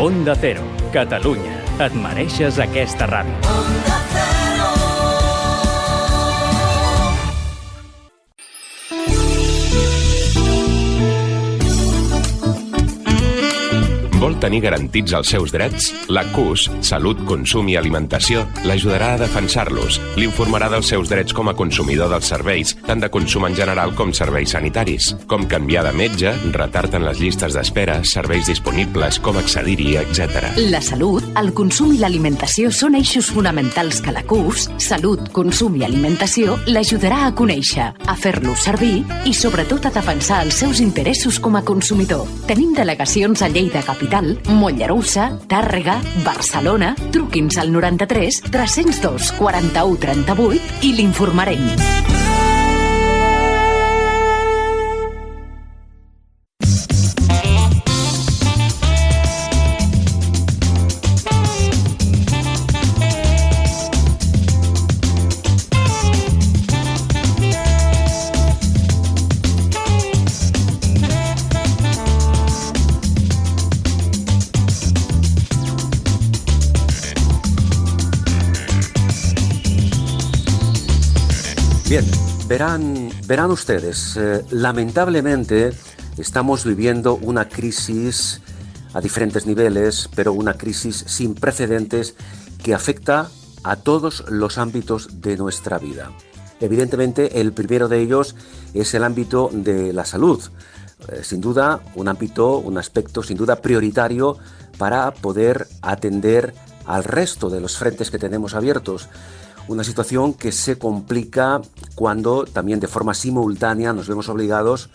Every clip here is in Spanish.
Onda Cero, Catalunya. Et mereixes aquesta ràdio. Onda Cero. Vol tenir garantits els seus drets? La CUS, Salut, Consum i Alimentació, l'ajudarà a defensar-los. L'informarà dels seus drets com a consumidor dels serveis, tant de consum en general com serveis sanitaris, com canviar de metge, retard en les llistes d'espera, serveis disponibles, com accedir-hi, etc. La salut, el consum i l'alimentació són eixos fonamentals que la CUS, Salut, Consum i Alimentació, l'ajudarà a conèixer, a fer-los servir i, sobretot, a defensar els seus interessos com a consumidor. Tenim delegacions a Lleida Capital, Mollerussa, Tàrrega, Barcelona. Truqui'ns al 93 302 41 38 i l'informarem. Bien, verán ustedes, lamentablemente estamos viviendo una crisis a diferentes niveles, pero una crisis sin precedentes que afecta a todos los ámbitos de nuestra vida. Evidentemente, el primero de ellos es el ámbito de la salud. Sin duda, un aspecto sin duda prioritario para poder atender al resto de los frentes que tenemos abiertos. Una situación que se complica cuando también de forma simultánea nos vemos obligados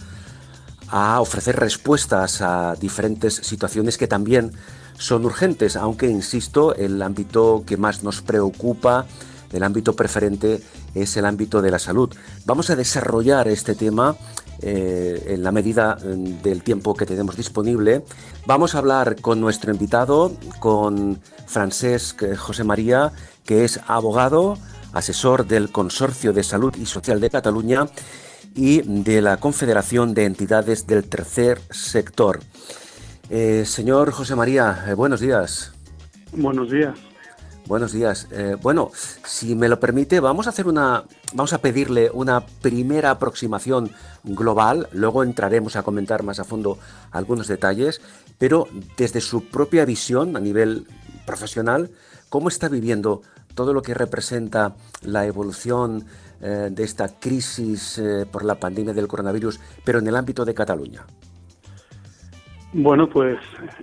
a ofrecer respuestas a diferentes situaciones que también son urgentes, aunque, insisto, el ámbito que más nos preocupa, el ámbito preferente, es el ámbito de la salud. Vamos a desarrollar este tema en la medida del tiempo que tenemos disponible. Vamos a hablar con nuestro invitado, con Francesc José María, que es abogado, asesor del Consorcio de Salud y Social de Cataluña y de la Confederación de Entidades del Tercer Sector. Señor José María, buenos días. Buenos días. Buenos días. Bueno, si me lo permite, vamos a pedirle una primera aproximación global, luego entraremos a comentar más a fondo algunos detalles, pero desde su propia visión a nivel profesional, ¿cómo está viviendo todo lo que representa la evolución de esta crisis por la pandemia del coronavirus, pero en el ámbito de Cataluña? Bueno, pues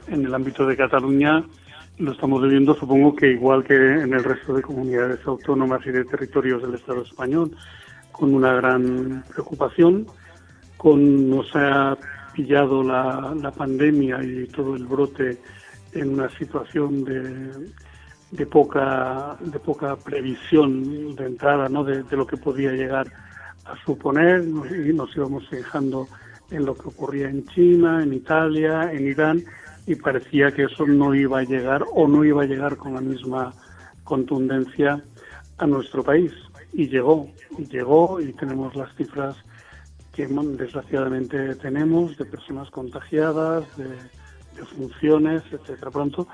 en el ámbito de Cataluña lo estamos viviendo, supongo que igual que en el resto de comunidades autónomas y de territorios del Estado español, con una gran preocupación. Nos ha pillado la pandemia y todo el brote en una situación de poca previsión de entrada, ¿no? de lo que podía llegar a suponer, y nos íbamos fijando en lo que ocurría en China, en Italia, en Irán, y parecía que eso no iba a llegar o no iba a llegar con la misma contundencia a nuestro país. Y llegó y tenemos las cifras que desgraciadamente tenemos de personas contagiadas, de funciones, etcétera. Pronto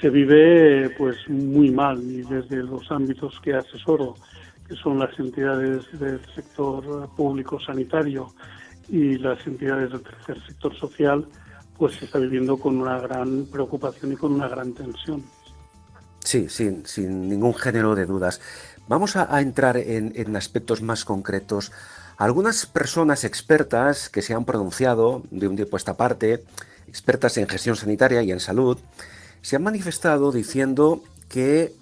se vive pues muy mal, y desde los ámbitos que asesoro, que son las entidades del sector público sanitario y las entidades del tercer sector social, pues se está viviendo con una gran preocupación y con una gran tensión. Sí, sin ningún género de dudas. Vamos a entrar en aspectos más concretos. Algunas personas expertas que se han pronunciado de un tiempo a esta parte, expertas en gestión sanitaria y en salud, se han manifestado diciendo que,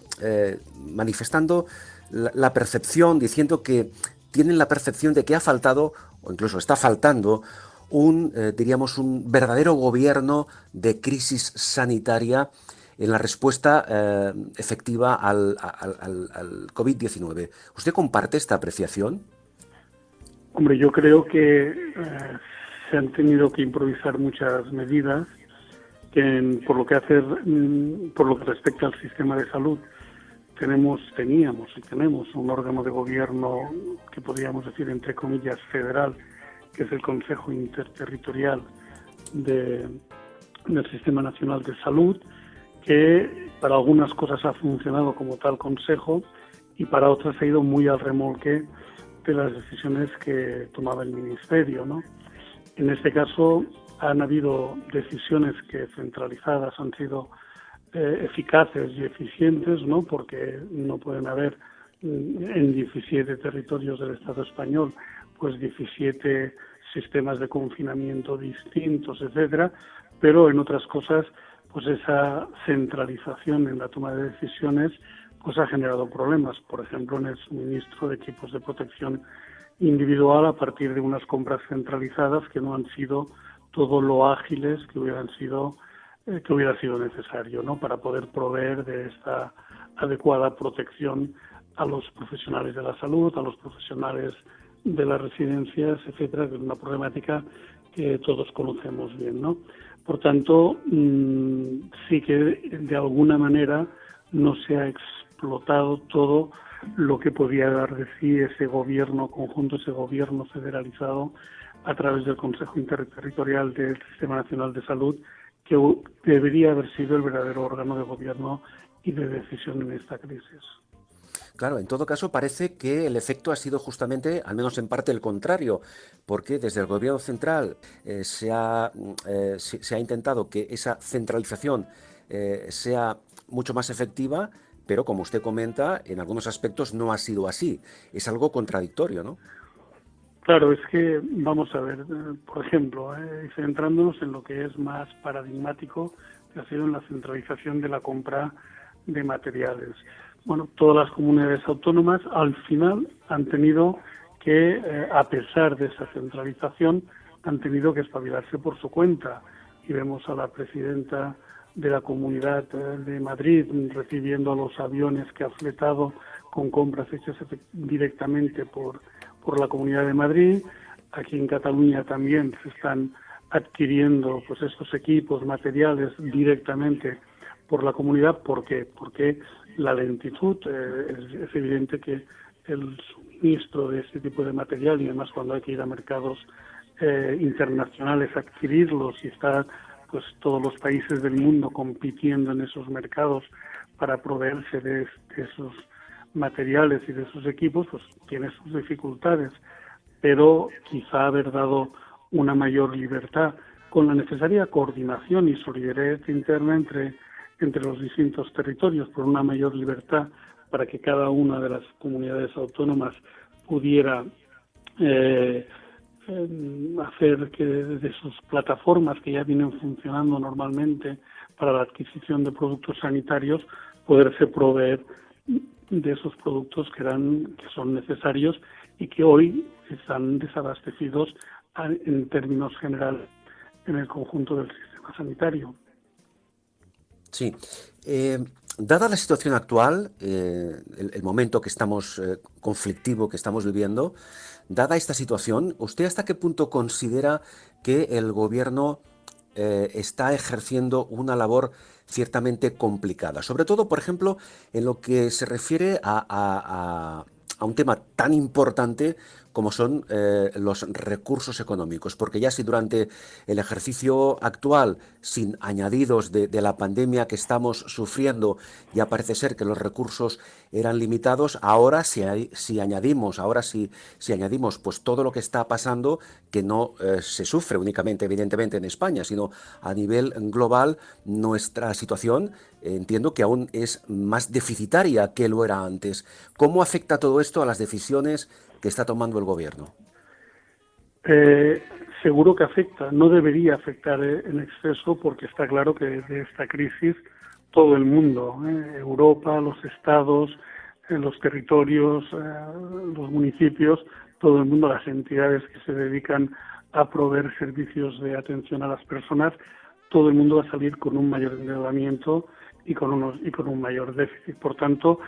manifestando la percepción, diciendo que tienen la percepción de que ha faltado, o incluso está faltando, un verdadero gobierno de crisis sanitaria en la respuesta efectiva al COVID-19. ¿Usted comparte esta apreciación? Hombre, yo creo que se han tenido que improvisar muchas medidas que por lo que respecta al sistema de salud teníamos y tenemos un órgano de gobierno que podríamos decir entre comillas federal, que es el Consejo Interterritorial de del Sistema Nacional de Salud, que para algunas cosas ha funcionado como tal consejo y para otras ha ido muy al remolque de las decisiones que tomaba el Ministerio, ¿no? En este caso han habido decisiones que centralizadas han sido eficaces y eficientes, ¿no? Porque no pueden haber en 17 territorios del Estado español pues 17 sistemas de confinamiento distintos, etcétera, pero en otras cosas pues esa centralización en la toma de decisiones pues ha generado problemas, por ejemplo en el suministro de equipos de protección individual a partir de unas compras centralizadas que no han sido todo lo ágiles que hubiera sido necesario, ¿no? Para poder proveer de esta adecuada protección a los profesionales de la salud, a los profesionales de las residencias, etcétera, que es una problemática que todos conocemos bien, ¿no? Por tanto, sí que de alguna manera no se ha explotado todo lo que podía dar de sí ese gobierno conjunto, ese gobierno federalizado a través del Consejo Interterritorial del Sistema Nacional de Salud, que debería haber sido el verdadero órgano de gobierno y de decisión en esta crisis. Claro, en todo caso parece que el efecto ha sido justamente, al menos en parte, el contrario, porque desde el gobierno central se ha intentado que esa centralización sea mucho más efectiva, pero como usted comenta, en algunos aspectos no ha sido así. Es algo contradictorio, ¿no? Claro, es que, vamos a ver, por ejemplo, centrándonos en lo que es más paradigmático, que ha sido en la centralización de la compra de materiales. Bueno, todas las comunidades autónomas al final han tenido que, a pesar de esa centralización, han tenido que espabilarse por su cuenta. Y vemos a la presidenta de la Comunidad de Madrid recibiendo los aviones que ha fletado con compras hechas directamente por la Comunidad de Madrid. Aquí en Cataluña también se están adquiriendo pues estos equipos, materiales directamente por la comunidad. ¿Por qué? Porque la lentitud, es evidente que el suministro de este tipo de material, y además cuando hay que ir a mercados internacionales a adquirirlos y estar pues todos los países del mundo compitiendo en esos mercados para proveerse de esos materiales y de esos equipos, pues tiene sus dificultades, pero quizá haber dado una mayor libertad con la necesaria coordinación y solidaridad interna entre los distintos territorios, por una mayor libertad para que cada una de las comunidades autónomas pudiera hacer que de sus plataformas que ya vienen funcionando normalmente para la adquisición de productos sanitarios, poderse proveer de esos productos que son necesarios y que hoy están desabastecidos en términos generales en el conjunto del sistema sanitario. Sí. Dada la situación actual, el momento que estamos conflictivo que estamos viviendo, dada esta situación, ¿usted hasta qué punto considera que el gobierno está ejerciendo una labor ciertamente complicada? Sobre todo, por ejemplo, en lo que se refiere a un tema tan importante como son los recursos económicos, porque ya si durante el ejercicio actual, sin añadidos de la pandemia que estamos sufriendo, ya parece ser que los recursos eran limitados, ahora si añadimos pues todo lo que está pasando, que no se sufre únicamente evidentemente en España, sino a nivel global, nuestra situación entiendo que aún es más deficitaria que lo era antes. ¿Cómo afecta todo esto a las decisiones que está tomando el gobierno? Seguro que afecta. No debería afectar en exceso, porque está claro que de esta crisis todo el mundo, Europa, los estados, los territorios, los municipios, todo el mundo, las entidades que se dedican a proveer servicios de atención a las personas, todo el mundo va a salir con un mayor endeudamiento y con un mayor déficit. Por tanto,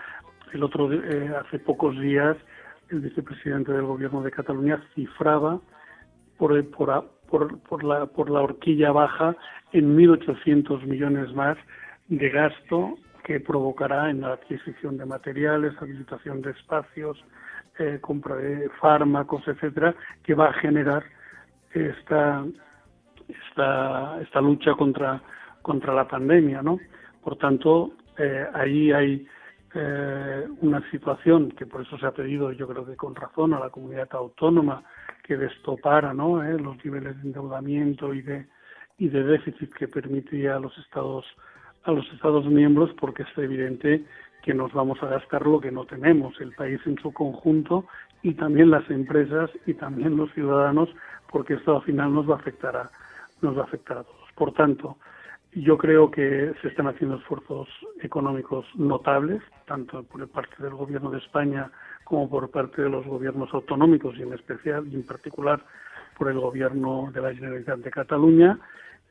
hace pocos días el vicepresidente del Gobierno de Cataluña cifraba por la horquilla baja en 1.800 millones más de gasto que provocará en la adquisición de materiales, habilitación de espacios, compra de fármacos, etcétera, que va a generar esta lucha contra la pandemia, ¿no? Por tanto, ahí hay una situación que por eso se ha pedido, yo creo que con razón, a la comunidad autónoma que destopara, ¿no?, los niveles de endeudamiento y de déficit que permitía a los Estados miembros, porque es evidente que nos vamos a gastar lo que no tenemos, el país en su conjunto y también las empresas y también los ciudadanos, porque esto al final nos va a afectar a todos. Por tanto, yo creo que se están haciendo esfuerzos económicos notables, tanto por parte del Gobierno de España como por parte de los gobiernos autonómicos y en particular por el Gobierno de la Generalitat de Cataluña,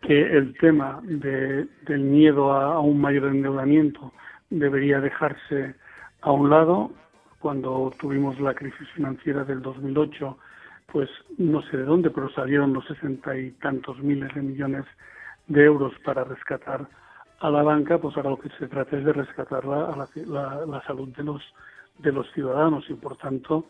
que el tema del miedo a un mayor endeudamiento debería dejarse a un lado. Cuando tuvimos la crisis financiera del 2008, pues no sé de dónde, pero salieron los 60 y tantos miles de millones de euros para rescatar a la banca. Pues ahora lo que se trata es de rescatar la salud de los ciudadanos, y por tanto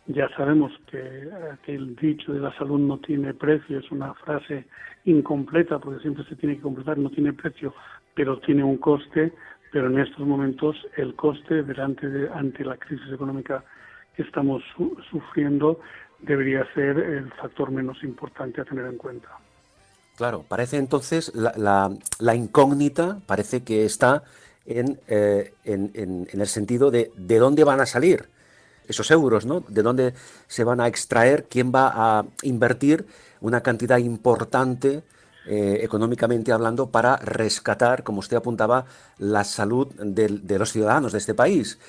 ya sabemos que el dicho de la salud no tiene precio es una frase incompleta, porque siempre se tiene que completar, no tiene precio, pero tiene un coste. Pero en estos momentos el coste ante la crisis económica que estamos sufriendo debería ser el factor menos importante a tener en cuenta. Claro, parece entonces la incógnita parece que está en el sentido de dónde van a salir esos euros, ¿no? De dónde se van a extraer, quién va a invertir una cantidad importante económicamente hablando para rescatar, como usted apuntaba, la salud de los ciudadanos de este país.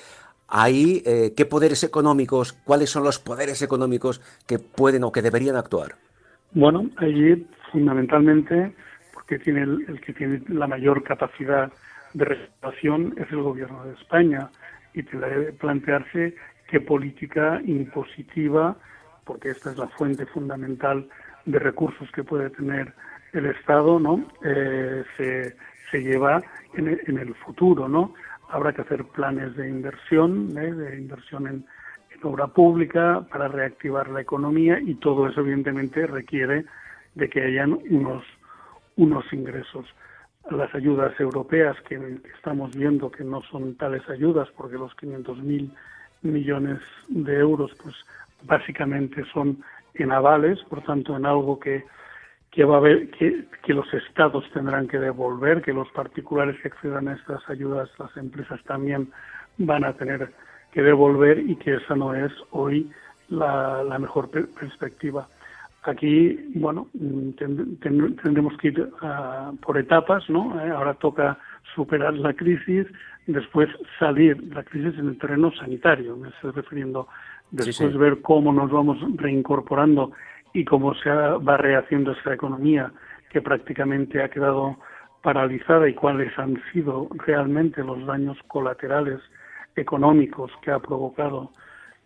Ahí, ¿qué poderes económicos, cuáles son los poderes económicos que pueden o que deberían actuar? Bueno, allí fundamentalmente, porque el que tiene la mayor capacidad de recaudación es el Gobierno de España, y debe plantearse qué política impositiva, porque esta es la fuente fundamental de recursos que puede tener el Estado, ¿no?, se en el futuro, ¿no? Habrá que hacer planes de inversión en obra pública para reactivar la economía, y todo eso evidentemente requiere de que hayan unos ingresos. Las ayudas europeas que estamos viendo que no son tales ayudas, porque los 500.000 millones de euros pues básicamente son en avales, por tanto en algo que va a haber que los estados tendrán que devolver, que los particulares que accedan a estas ayudas, las empresas también van a tener que devolver, y que esa no es hoy la mejor perspectiva. Aquí, bueno, tendremos que ir por etapas, ¿no? Ahora toca superar la crisis, después salir de la crisis en el terreno sanitario, me estoy refiriendo, después ver cómo nos vamos reincorporando y cómo se va rehaciendo esta economía que prácticamente ha quedado paralizada, y cuáles han sido realmente los daños colaterales económicos que ha provocado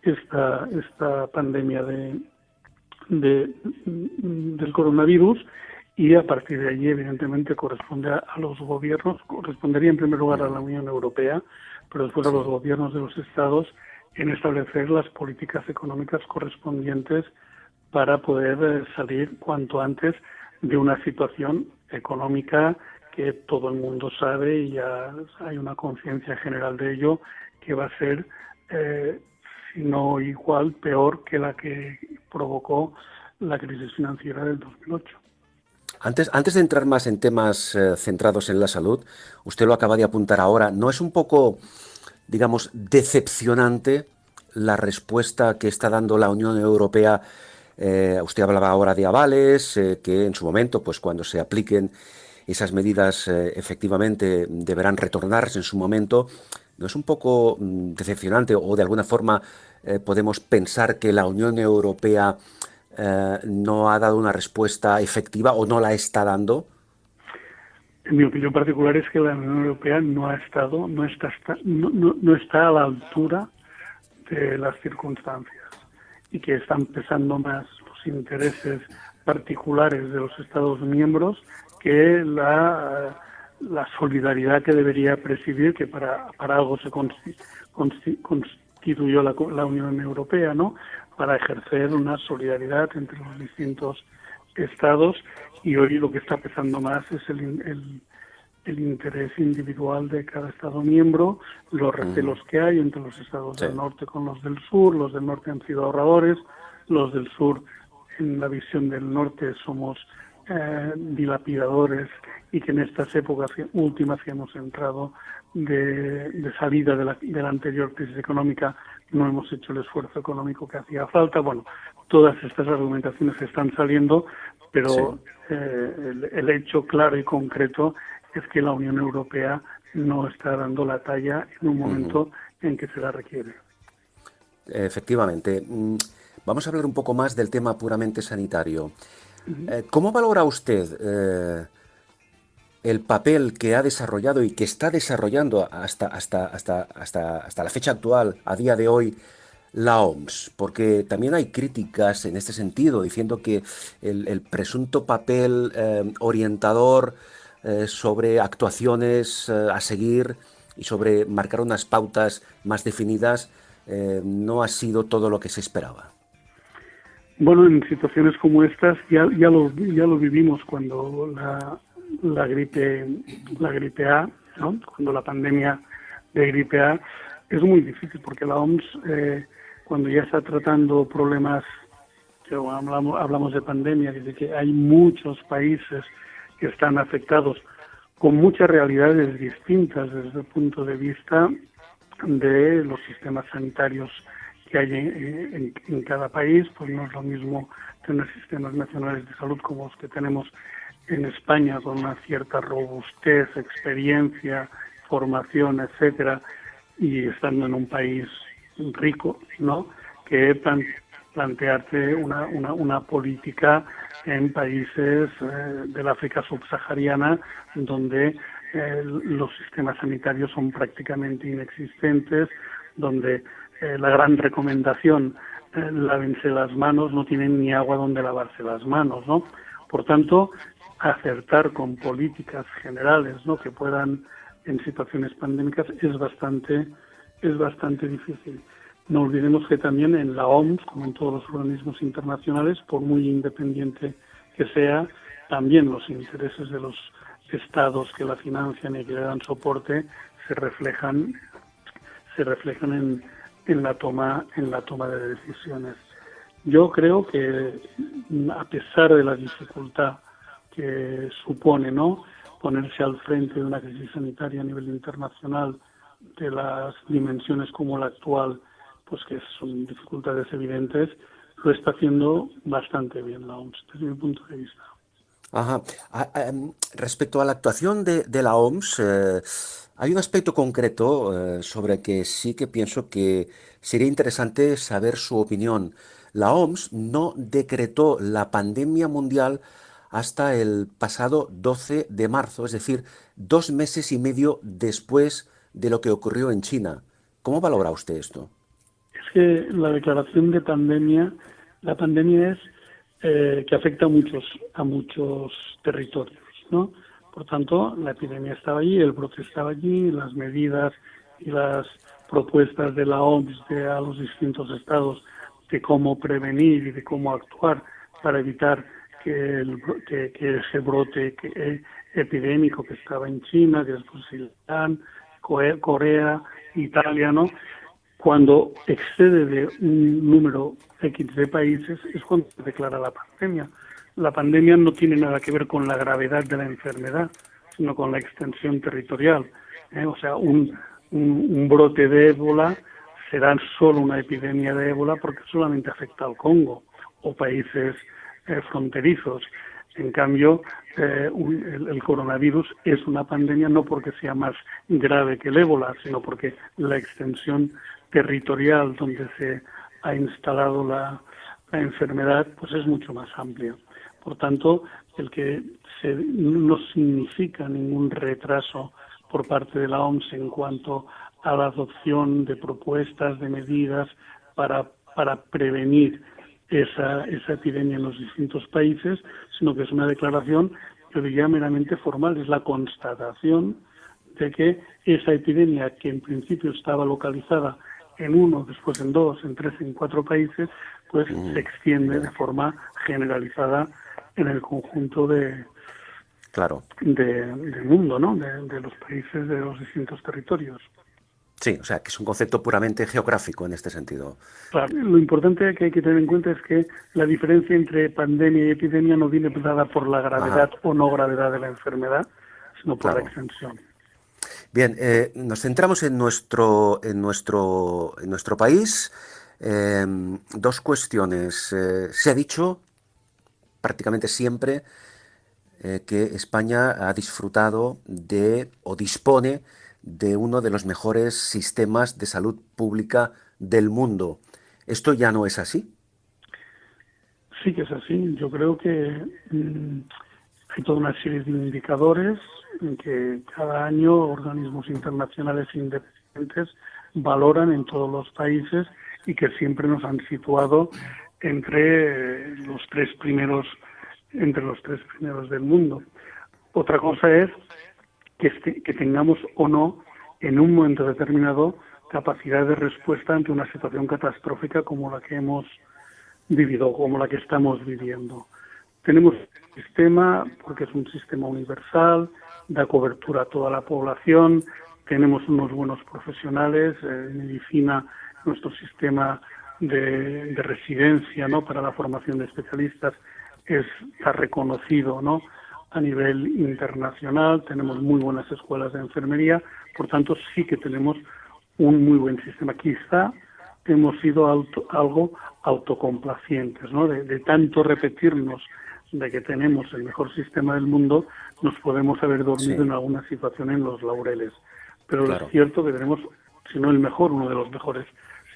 esta pandemia del coronavirus. Y a partir de allí, evidentemente, corresponde a los gobiernos, correspondería en primer lugar a la Unión Europea, pero después a los gobiernos de los estados, en establecer las políticas económicas correspondientes para poder salir cuanto antes de una situación económica que todo el mundo sabe, y ya hay una conciencia general de ello, que va a ser, si no igual, peor que la que provocó la crisis financiera del 2008. Antes de entrar más en temas centrados en la salud, usted lo acaba de apuntar ahora, ¿no es un poco, digamos, decepcionante la respuesta que está dando la Unión Europea? Usted hablaba ahora de avales, que en su momento, pues cuando se apliquen esas medidas, efectivamente deberán retornarse en su momento. ¿No es un poco decepcionante, o de alguna forma podemos pensar que la Unión Europea no ha dado una respuesta efectiva o no la está dando? En mi opinión particular es que la Unión Europea no está a la altura de las circunstancias, y que están pesando más los intereses particulares de los Estados miembros que la solidaridad que debería presidir, que para algo se constituyó la Unión Europea, ¿no?, para ejercer una solidaridad entre los distintos estados, y hoy lo que está pesando más es el interés individual de cada Estado miembro, los recelos que hay entre los Estados del norte con los del sur. Los del norte han sido ahorradores, los del sur, en la visión del norte, somos dilapidadores, y que en estas épocas últimas que hemos entrado de salida de la anterior crisis económica no hemos hecho el esfuerzo económico que hacía falta. Bueno, todas estas argumentaciones están saliendo, pero el hecho claro y concreto es que la Unión Europea no está dando la talla en un momento en que se la requiere. Efectivamente. Vamos a hablar un poco más del tema puramente sanitario. ¿Cómo valora usted el papel que ha desarrollado y que está desarrollando hasta la fecha actual, a día de hoy, la OMS? Porque también hay críticas en este sentido, diciendo que el presunto papel orientador sobre actuaciones a seguir y sobre marcar unas pautas más definidas no ha sido todo lo que se esperaba. Bueno, en situaciones como estas ya lo vivimos cuando la gripe A, ¿no? Cuando la pandemia de gripe A, es muy difícil porque la OMS, cuando ya está tratando problemas, que hablamos de pandemia, de que hay muchos países que están afectados con muchas realidades distintas desde el punto de vista de los sistemas sanitarios que hay en cada país. Pues no es lo mismo tener sistemas nacionales de salud como los que tenemos en España, con una cierta robustez, experiencia, formación, etcétera, y estando en un país rico, ¿no?, que plantearte una política en países del África subsahariana, donde los sistemas sanitarios son prácticamente inexistentes, donde la gran recomendación, lávense las manos, no tienen ni agua donde lavarse las manos, ¿no? Por tanto, acertar con políticas generales, ¿no?, que puedan, en situaciones pandémicas, es bastante difícil. No olvidemos que también en la OMS, como en todos los organismos internacionales, por muy independiente que sea, también los intereses de los estados que la financian y que le dan soporte se reflejan en la toma de decisiones. Yo creo que, a pesar de la dificultad que supone, ¿no?, ponerse al frente de una crisis sanitaria a nivel internacional de las dimensiones como la actual, pues que son dificultades evidentes, lo está haciendo bastante bien la OMS, desde mi punto de vista. Ajá. Respecto a la actuación de la OMS, hay un aspecto concreto sobre que sí que pienso que sería interesante saber su opinión. La OMS no decretó la pandemia mundial hasta el pasado 12 de marzo, es decir, 2 meses y medio después de lo que ocurrió en China. ¿Cómo valora usted esto? Es que la declaración de pandemia, la pandemia es que afecta a muchos territorios, ¿no? Por tanto, la epidemia estaba allí, el brote estaba allí, las medidas y las propuestas de la OMS a los distintos estados de cómo prevenir y de cómo actuar para evitar que ese brote epidémico que estaba en China, que después Irán, Corea, Italia, ¿no?, cuando excede de un número X de países, es cuando se declara la pandemia. La pandemia no tiene nada que ver con la gravedad de la enfermedad, sino con la extensión territorial. O sea, un brote de ébola será solo una epidemia de ébola porque solamente afecta al Congo o países fronterizos. En cambio, el coronavirus es una pandemia no porque sea más grave que el ébola, sino porque la extensión territorial donde se ha instalado la enfermedad pues es mucho más amplia. Por tanto, el que no significa ningún retraso por parte de la OMS en cuanto a la adopción de propuestas, de medidas para prevenir esa epidemia en los distintos países, sino que es una declaración, yo diría, meramente formal. Es la constatación de que esa epidemia, que en principio estaba localizada en 1, después en 2, en 3, en 4 países, pues se extiende de forma generalizada en el conjunto del mundo, ¿no? De los países, de los distintos territorios. Sí, o sea, que es un concepto puramente geográfico en este sentido. Claro, lo importante que hay que tener en cuenta es que la diferencia entre pandemia y epidemia no viene dada por la gravedad o no gravedad de la enfermedad, sino por la extensión. Bien, nos centramos en nuestro país. Dos cuestiones. Se ha dicho prácticamente siempre que España ha disfrutado o dispone de uno de los mejores sistemas de salud pública del mundo. ¿Esto ya no es así? Sí que es así. Yo creo que hay toda una serie de indicadores en que cada año organismos internacionales independientes valoran en todos los países y que siempre nos han situado entre los tres primeros del mundo. Otra cosa es que tengamos o no en un momento determinado capacidad de respuesta ante una situación catastrófica como la que hemos vivido, como la que estamos viviendo. Tenemos un sistema, porque es un sistema universal, da cobertura a toda la población, tenemos unos buenos profesionales, en medicina, nuestro sistema de residencia, ¿no?, para la formación de especialistas está reconocido, ¿no?, a nivel internacional, tenemos muy buenas escuelas de enfermería, por tanto sí que tenemos un muy buen sistema. Quizá hemos sido algo autocomplacientes, ¿no? De tanto repetirnos de que tenemos el mejor sistema del mundo, nos podemos haber dormido en alguna situación en los laureles. Pero es cierto que tenemos, si no el mejor, uno de los mejores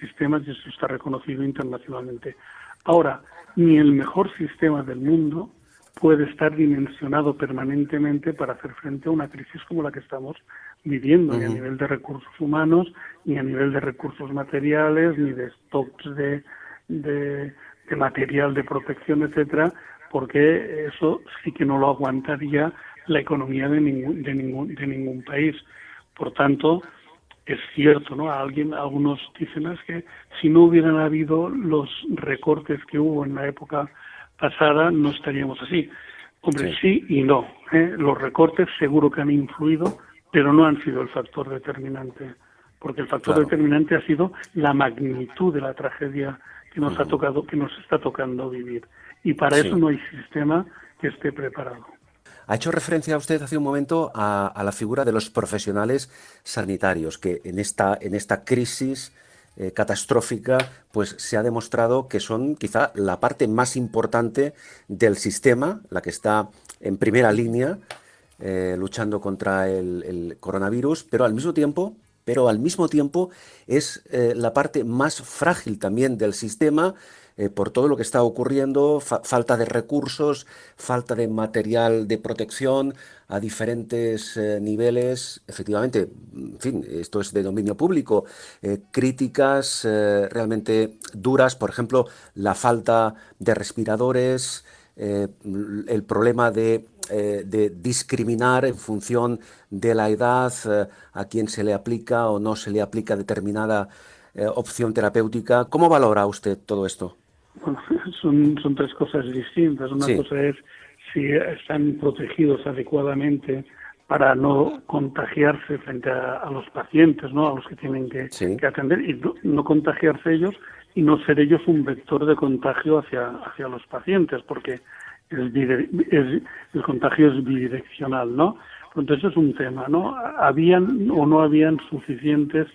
sistemas, y eso está reconocido internacionalmente. Ahora, ni el mejor sistema del mundo puede estar dimensionado permanentemente para hacer frente a una crisis como la que estamos viviendo, ni a nivel de recursos humanos, ni a nivel de recursos materiales, ni de stocks de material de protección, etcétera, porque eso sí que no lo aguantaría la economía de ningún país. Por tanto, es cierto, ¿no? Algunos dicen que si no hubieran habido los recortes que hubo en la época pasada, no estaríamos así. Hombre, sí y no. Los recortes seguro que han influido, pero no han sido el factor determinante, porque el factor determinante ha sido la magnitud de la tragedia que nos está tocando vivir. Y para eso no hay sistema que esté preparado. Ha hecho referencia usted hace un momento a la figura de los profesionales sanitarios, que en esta crisis catastrófica, pues se ha demostrado que son quizá la parte más importante del sistema, la que está en primera línea luchando contra el coronavirus, pero al mismo tiempo es la parte más frágil también del sistema por todo lo que está ocurriendo, falta de recursos, falta de material de protección a diferentes niveles. Efectivamente, en fin, esto es de dominio público. Críticas realmente duras, por ejemplo, la falta de respiradores, el problema de discriminar en función de la edad a quien se le aplica o no se le aplica determinada opción terapéutica. ¿Cómo valora usted todo esto? Bueno, son tres cosas distintas. Una cosa es si están protegidos adecuadamente para no contagiarse frente a los pacientes, ¿no?, a los que tienen que atender, y no contagiarse ellos y no ser ellos un vector de contagio hacia los pacientes, porque el contagio es bidireccional, ¿no? Entonces es un tema, ¿no? ¿Habían o no habían suficientes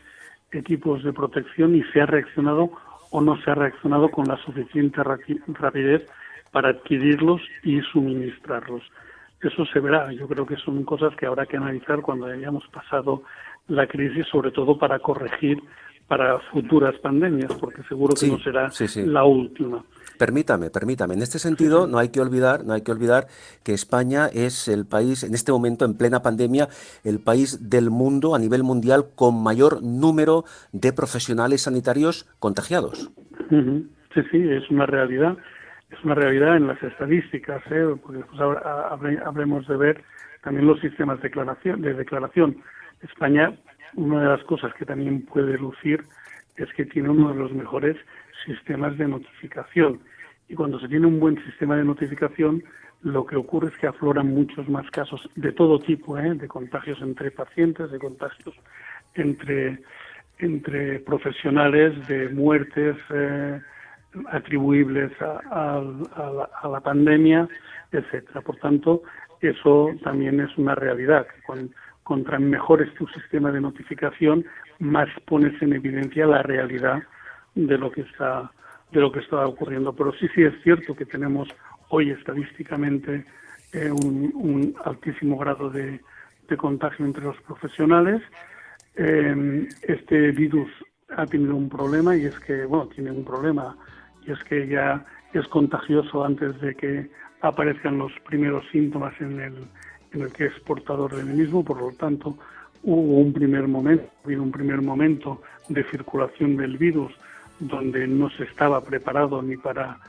equipos de protección y se ha reaccionado o no se ha reaccionado con la suficiente rapidez para adquirirlos y suministrarlos? Eso se verá. Yo creo que son cosas que habrá que analizar cuando hayamos pasado la crisis, sobre todo para corregir para futuras pandemias, porque seguro que no será la última. Permítame. En este sentido, no hay que olvidar que España es el país, en este momento, en plena pandemia, el país del mundo, a nivel mundial, con mayor número de profesionales sanitarios contagiados. Sí, es una realidad. Es una realidad en las estadísticas, porque después habremos de ver también los sistemas de declaración. España, una de las cosas que también puede lucir es que tiene uno de los mejores sistemas de notificación. Y cuando se tiene un buen sistema de notificación, lo que ocurre es que afloran muchos más casos de todo tipo, de contagios entre pacientes, de contagios entre profesionales, de muertes atribuibles a la pandemia, etcétera. Por tanto, eso también es una realidad. Contra mejor es tu sistema de notificación, más pones en evidencia la realidad de lo que está ocurriendo. Pero sí es cierto que tenemos hoy estadísticamente un altísimo grado de contagio entre los profesionales. Este virus ha tenido un problema y es que ya es contagioso antes de que aparezcan los primeros síntomas en el que es portador del mismo. Por lo tanto, hubo un primer momento de circulación del virus donde no se estaba preparado ni para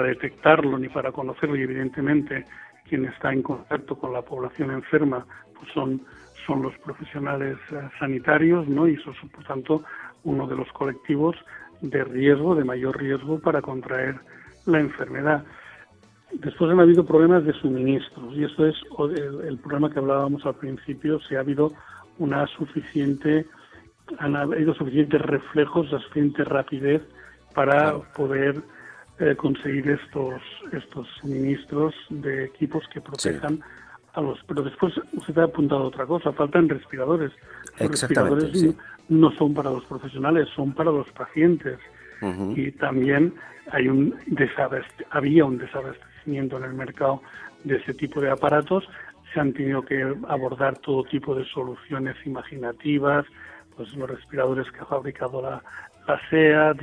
detectarlo ni para conocerlo, y evidentemente quien está en contacto con la población enferma pues son los profesionales sanitarios, ¿no? Y eso es, por tanto, uno de los colectivos de mayor riesgo para contraer la enfermedad. Después han habido problemas de suministros, y esto es el problema que hablábamos al principio. Si ha habido suficientes reflejos, suficiente rapidez para poder conseguir estos suministros de equipos que protejan a los... Pero después usted ha apuntado otra cosa, faltan respiradores. Los respiradores no son para los profesionales, son para los pacientes. Uh-huh. Y también había un desabastecimiento en el mercado de ese tipo de aparatos. Se han tenido que abordar todo tipo de soluciones imaginativas, pues los respiradores que ha fabricado la SEAT,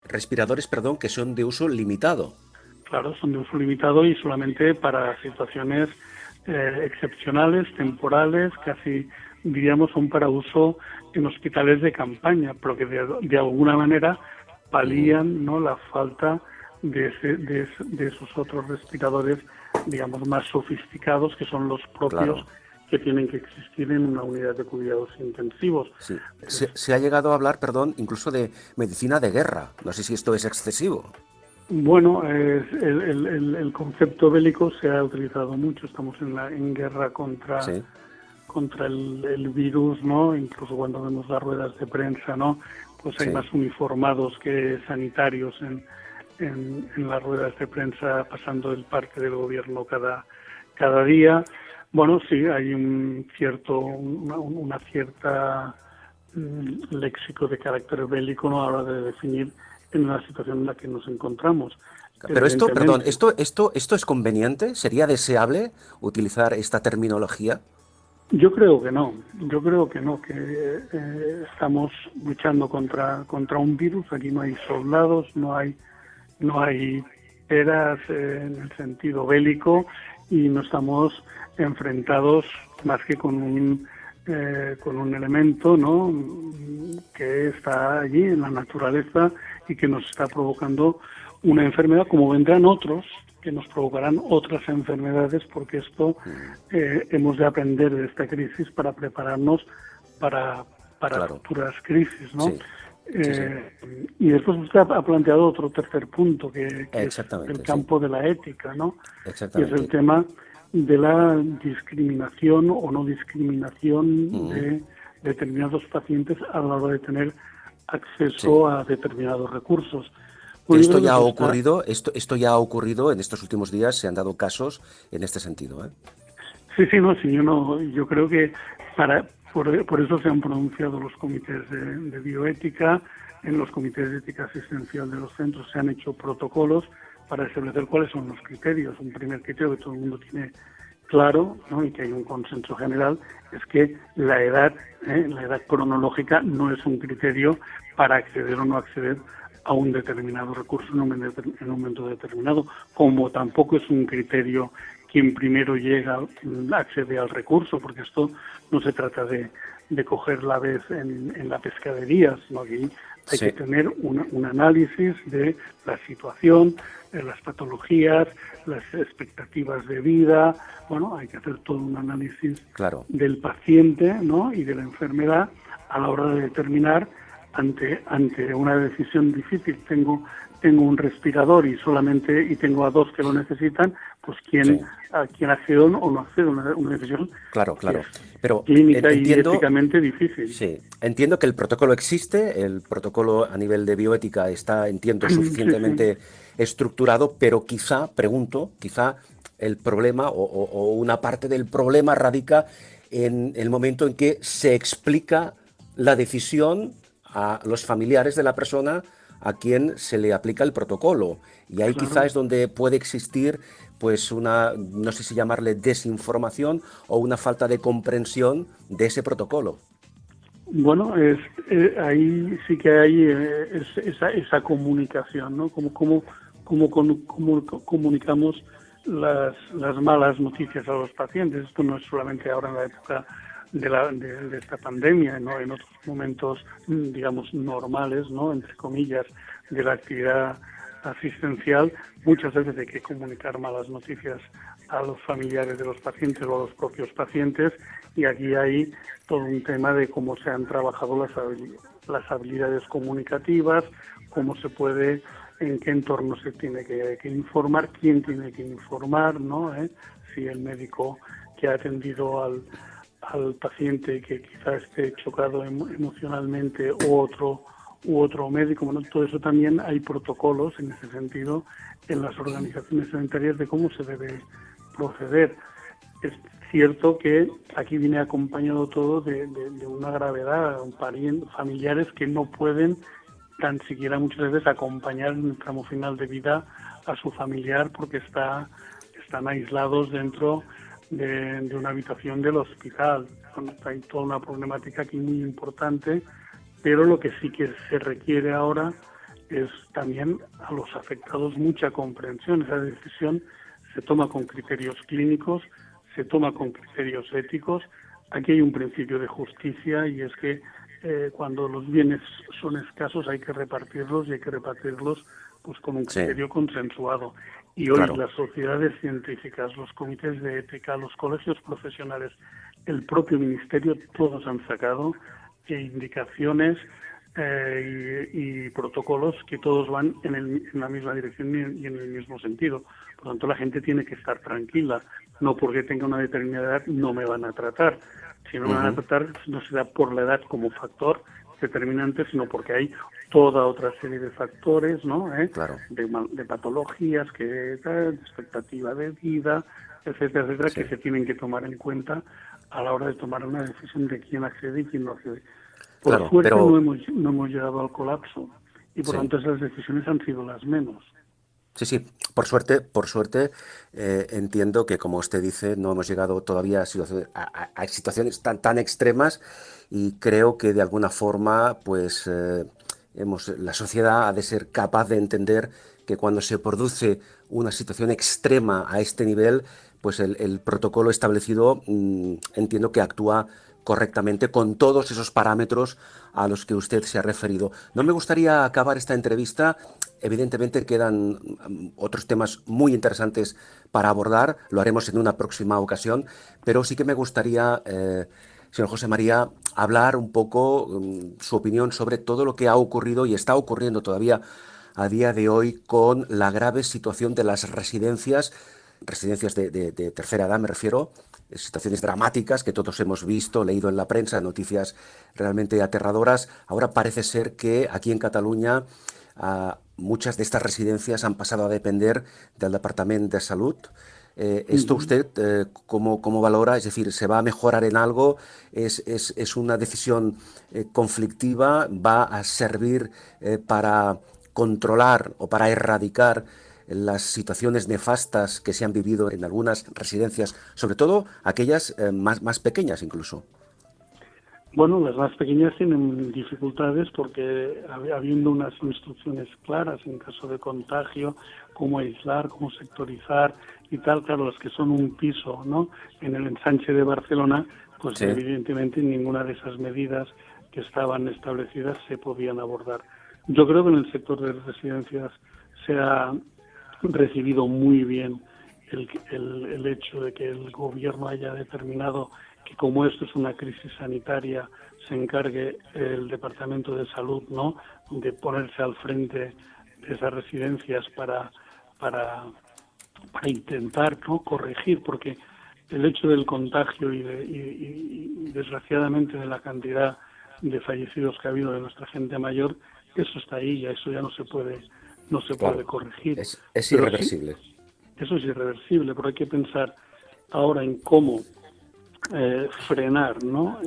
respiradores, que son de uso limitado. Claro, son de uso limitado y solamente para situaciones excepcionales, temporales, casi diríamos son para uso en hospitales de campaña, pero que de alguna manera palían, ¿no?, la falta de esos otros respiradores, digamos, más sofisticados, que son los propios que tienen que existir en una unidad de cuidados intensivos. Sí. Se ha llegado a hablar, incluso de medicina de guerra. No sé si esto es excesivo. Bueno, el concepto bélico se ha utilizado mucho. Estamos en guerra contra el virus, ¿no? Incluso cuando vemos las ruedas de prensa, ¿no?, pues hay más uniformados que sanitarios en las ruedas de prensa, pasando el parte del gobierno cada día. Bueno, sí, hay una cierta léxico de carácter bélico, ¿no?, a la hora de definir en la situación en la que nos encontramos. Pero esto es conveniente, ¿sería deseable utilizar esta terminología? Yo creo que no, que estamos luchando contra un virus. Aquí no hay soldados, no hay peras en el sentido bélico, y no estamos enfrentados más que con un elemento, ¿no?, que está allí en la naturaleza y que nos está provocando una enfermedad, como vendrán otros que nos provocarán otras enfermedades, porque esto hemos de aprender de esta crisis para prepararnos para futuras crisis, ¿no? Y después usted ha planteado otro tercer punto, que es el campo de la ética, ¿no? Y es el tema de la discriminación o no discriminación de determinados pacientes a la hora de tener acceso a determinados recursos. Esto ya ha ocurrido, esto ya ha ocurrido en estos últimos días. Se han dado casos en este sentido, ¿eh? Yo creo que por eso se han pronunciado los comités de bioética. En los comités de ética asistencial de los centros se han hecho protocolos para establecer cuáles son los criterios. Un primer criterio que todo el mundo tiene claro, ¿no?, y que hay un consenso general, es que la edad cronológica no es un criterio para acceder o no acceder a un determinado recurso en un momento determinado, como tampoco es un criterio quien primero accede al recurso, porque esto no se trata de coger la vez en la pescadería, sino que hay que tener un análisis de la situación, de las patologías, las expectativas de vida. Bueno, hay que hacer todo un análisis del paciente, ¿no?, y de la enfermedad a la hora de determinar ante una decisión difícil. tengo un respirador y tengo a 2 que lo necesitan, pues quién accede o no accede a una decisión. Claro. Pero clínica entiendo, y éticamente difícil. Sí, entiendo que el protocolo existe, el protocolo a nivel de bioética está, entiendo, suficientemente estructurado, pero quizá el problema o una parte del problema radica en el momento en que se explica la decisión a los familiares de la persona a quien se le aplica el protocolo. Y ahí quizá es donde puede existir pues una, no sé si llamarle desinformación o una falta de comprensión de ese protocolo. Bueno, ahí sí que hay esa comunicación, ¿no? Como comunicamos las malas noticias a los pacientes. Esto no es solamente ahora en la época de esta pandemia, ¿no? En otros momentos, digamos, normales, ¿no? Entre comillas, de la actividad asistencial, muchas veces hay que comunicar malas noticias a los familiares de los pacientes o a los propios pacientes, y aquí hay todo un tema de cómo se han trabajado las habilidades comunicativas, cómo se puede, en qué entorno se tiene que informar, quién tiene que informar, ¿no? Si el médico que ha atendido al paciente que quizá esté chocado emocionalmente u otro médico. Bueno, todo eso también hay protocolos en ese sentido en las organizaciones sanitarias de cómo se debe proceder. Es cierto que aquí viene acompañado todo de una gravedad, familiares que no pueden tan siquiera muchas veces acompañar en el tramo final de vida a su familiar porque están aislados dentro de una habitación del hospital. Bueno, hay toda una problemática aquí muy importante, pero lo que sí que se requiere ahora es también a los afectados mucha comprensión. Esa decisión se toma con criterios clínicos, se toma con criterios éticos. Aquí hay un principio de justicia, y es que cuando los bienes son escasos hay que repartirlos, y hay que repartirlos pues con un criterio consensuado. Y hoy las sociedades científicas, los comités de ética, los colegios profesionales, el propio ministerio, todos han sacado indicaciones y protocolos que todos van en la misma dirección y en el mismo sentido. Por lo tanto, la gente tiene que estar tranquila. No porque tenga una determinada edad no me van a tratar. Si no me van a tratar, no será por la edad como factor determinante, sino porque hay toda otra serie de factores, ¿no? Claro. De patologías, de expectativa de vida, etcétera, etcétera, que se tienen que tomar en cuenta a la hora de tomar una decisión de quién accede y quién no accede. Por suerte no hemos llegado al colapso, y por tanto esas decisiones han sido las menos. Sí, por suerte entiendo que, como usted dice, no hemos llegado todavía a situaciones tan extremas, y creo que de alguna forma pues la sociedad ha de ser capaz de entender que cuando se produce una situación extrema a este nivel, pues el protocolo establecido entiendo que actúa correctamente con todos esos parámetros a los que usted se ha referido. No me gustaría acabar esta entrevista. Evidentemente quedan otros temas muy interesantes para abordar, lo haremos en una próxima ocasión, pero sí que me gustaría, señor José María, hablar un poco su opinión sobre todo lo que ha ocurrido y está ocurriendo todavía a día de hoy con la grave situación de las residencias de tercera edad, me refiero, situaciones dramáticas que todos hemos visto, leído en la prensa, noticias realmente aterradoras. Ahora parece ser que aquí en Cataluña muchas de estas residencias han pasado a depender del Departamento de Salud. ¿Esto usted cómo valora? Es decir, ¿se va a mejorar en algo? ¿Es una decisión conflictiva? ¿Va a servir para controlar o para erradicar las situaciones nefastas que se han vivido en algunas residencias, sobre todo aquellas más pequeñas incluso? Bueno, las más pequeñas tienen dificultades porque habiendo unas instrucciones claras en caso de contagio, cómo aislar, cómo sectorizar y tal, claro, las que son un piso, ¿no? En el ensanche de Barcelona, pues evidentemente ninguna de esas medidas que estaban establecidas se podían abordar. Yo creo que en el sector de residencias se ha recibido muy bien el hecho de que el gobierno haya determinado que, como esto es una crisis sanitaria, se encargue el Departamento de Salud, ¿no?, de ponerse al frente esas residencias para intentar, ¿no?, corregir, porque el hecho del contagio y desgraciadamente de la cantidad de fallecidos que ha habido de nuestra gente mayor, eso está ahí, ya eso ya no se puede corregir. Es irreversible. Sí, eso es irreversible, pero hay que pensar ahora en cómo frenar, ¿no?,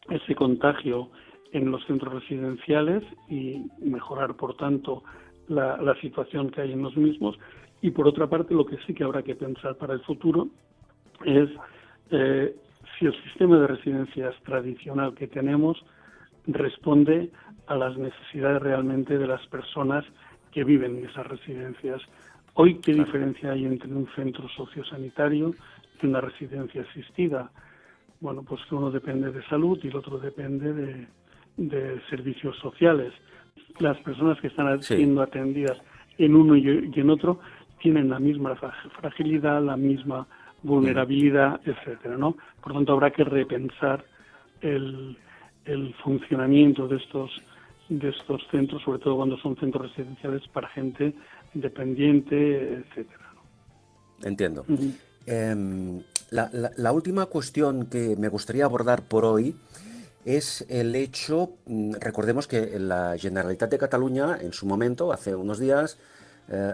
ese contagio en los centros residenciales y mejorar, por tanto, la situación que hay en los mismos. Y por otra parte, lo que sí que habrá que pensar para el futuro es si el sistema de residencias tradicional que tenemos responde a las necesidades realmente de las personas que viven en esas residencias. Hoy, ¿qué diferencia hay entre un centro sociosanitario y una residencia asistida? Bueno, pues que uno depende de salud y el otro depende de servicios sociales. Las personas que están siendo atendidas en uno y en otro tienen la misma fragilidad, la misma vulnerabilidad, etcétera, ¿no? Por tanto, habrá que repensar el funcionamiento de estos centros, sobre todo cuando son centros residenciales para gente dependiente, etcétera. Entiendo. La última cuestión que me gustaría abordar por hoy es el hecho, recordemos que la Generalitat de Cataluña en su momento, hace unos días,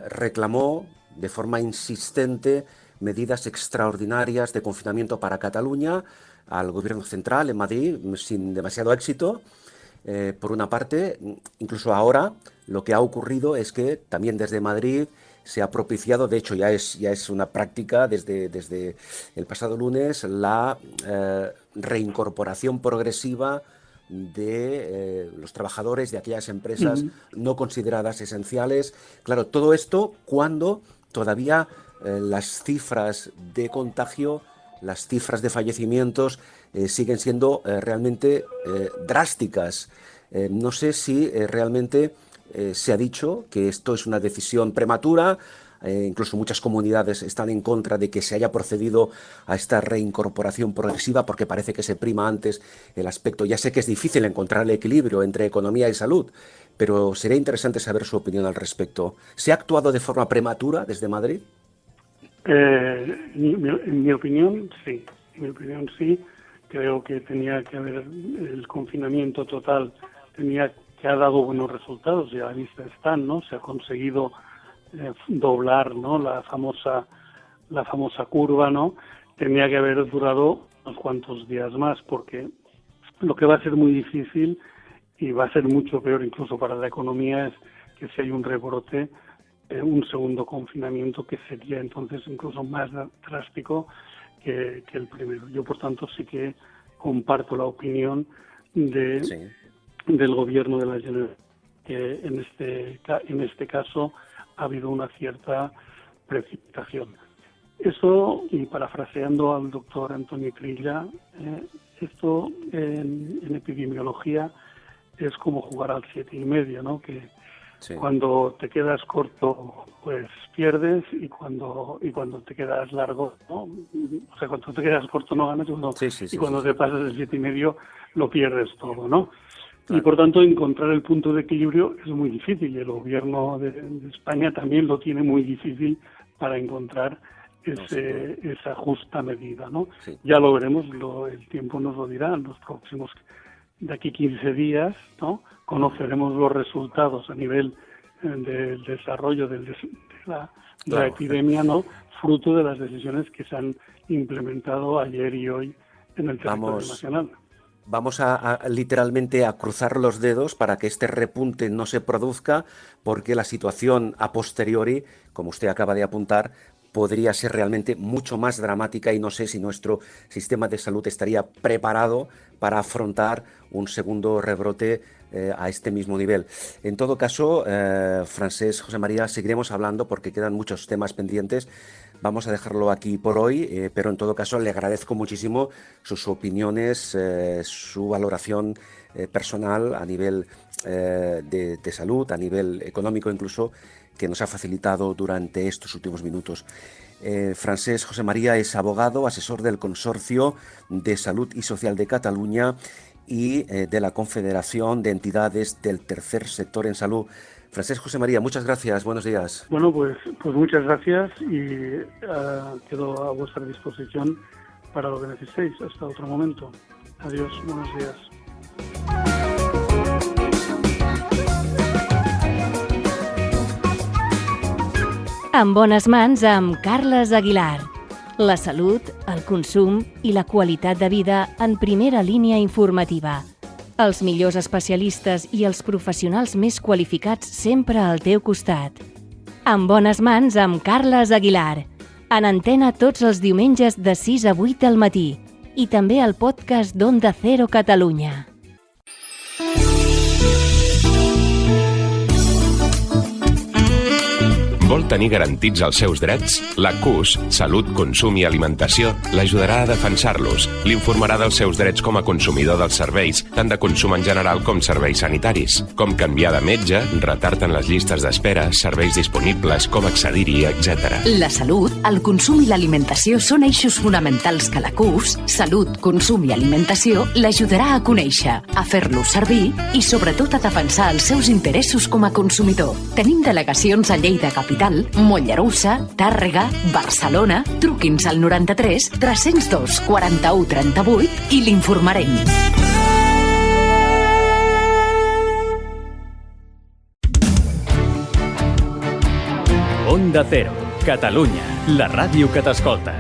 reclamó de forma insistente medidas extraordinarias de confinamiento para Cataluña al gobierno central en Madrid, sin demasiado éxito. Por una parte, incluso ahora lo que ha ocurrido es que también desde Madrid se ha propiciado, de hecho ya es una práctica desde el pasado lunes, la reincorporación progresiva de los trabajadores de aquellas empresas no consideradas esenciales. Claro, todo esto cuando todavía las cifras de contagio, las cifras de fallecimientos siguen siendo realmente drásticas. No sé si realmente se ha dicho que esto es una decisión prematura. Incluso muchas comunidades están en contra de que se haya procedido a esta reincorporación progresiva porque parece que se prima antes el aspecto. Ya sé que es difícil encontrar el equilibrio entre economía y salud, pero sería interesante saber su opinión al respecto. ¿Se ha actuado de forma prematura desde Madrid? En mi opinión, sí. Creo que tenía que haber el confinamiento total, que ha dado buenos resultados y a la vista están, ¿no? Se ha conseguido doblar, ¿no?, la famosa curva, ¿no? Tenía que haber durado unos cuantos días más, porque lo que va a ser muy difícil y va a ser mucho peor incluso para la economía es que si hay un rebrote, un segundo confinamiento que sería entonces incluso más drástico que el primero. Yo, por tanto, sí que comparto la opinión del gobierno de la Generalitat, que en este caso ha habido una cierta precipitación. Eso, y parafraseando al doctor Antonio Trilla, esto en epidemiología es como jugar al 7,5, ¿no? Que cuando te quedas corto, pues pierdes, y cuando te quedas largo, ¿no? O sea, cuando te quedas corto no ganas, y cuando te pasas el 7,5 lo pierdes todo, ¿no? Claro. Y por tanto encontrar el punto de equilibrio es muy difícil, y el gobierno de España también lo tiene muy difícil para encontrar esa justa medida, ¿no? Sí. Ya lo veremos, el tiempo nos lo dirá, en los próximos, de aquí 15 días, ¿no? Conoceremos los resultados a nivel del desarrollo de la epidemia, ¿no?, fruto de las decisiones que se han implementado ayer y hoy en el territorio nacional. Vamos literalmente a cruzar los dedos para que este repunte no se produzca, porque la situación a posteriori, como usted acaba de apuntar, podría ser realmente mucho más dramática, y no sé si nuestro sistema de salud estaría preparado para afrontar un segundo rebrote a este mismo nivel. En todo caso, Francesc José María, seguiremos hablando porque quedan muchos temas pendientes. Vamos a dejarlo aquí por hoy, pero en todo caso le agradezco muchísimo sus opiniones, su valoración personal a nivel de salud, a nivel económico incluso, que nos ha facilitado durante estos últimos minutos. Francesc José María es abogado, asesor del Consorcio de Salud y Social de Cataluña y de la Confederación de Entidades del Tercer Sector en Salud. Francesc José María, muchas gracias, buenos días. Bueno, pues muchas gracias y quedo a vuestra disposición para lo que necesitéis. Hasta otro momento. Adiós, buenos días. En bones mans amb Carles Aguilar. La salut, el consum i la qualitat de vida en primera línia informativa. Els millors especialistes i els professionals més qualificats sempre al teu costat. En bones mans amb Carles Aguilar. En antena tots els diumenges de 6 a 8 del matí i també al podcast d'Onda Cero Catalunya. Vol tenir garantits els seus drets? La CUS, Salut, Consum i Alimentació, l'ajudarà a defensar-los. L'informarà dels seus drets com a consumidor dels serveis, tant de consum en general com serveis sanitaris. Com canviar de metge, retard en les llistes d'espera, serveis disponibles, com accedir-hi, etc. La salut, el consum i l'alimentació són eixos fonamentals que la CUS, Salut, Consum i Alimentació, l'ajudarà a conèixer, a fer-lo servir i sobretot a defensar els seus interessos com a consumidor. Tenim delegacions a Lleida Capital, Mollerussa, Tàrrega, Barcelona. Truqui'ns al 93 302 41 38 i l'informarem. Onda Cero, Catalunya, la ràdio que t'escolta.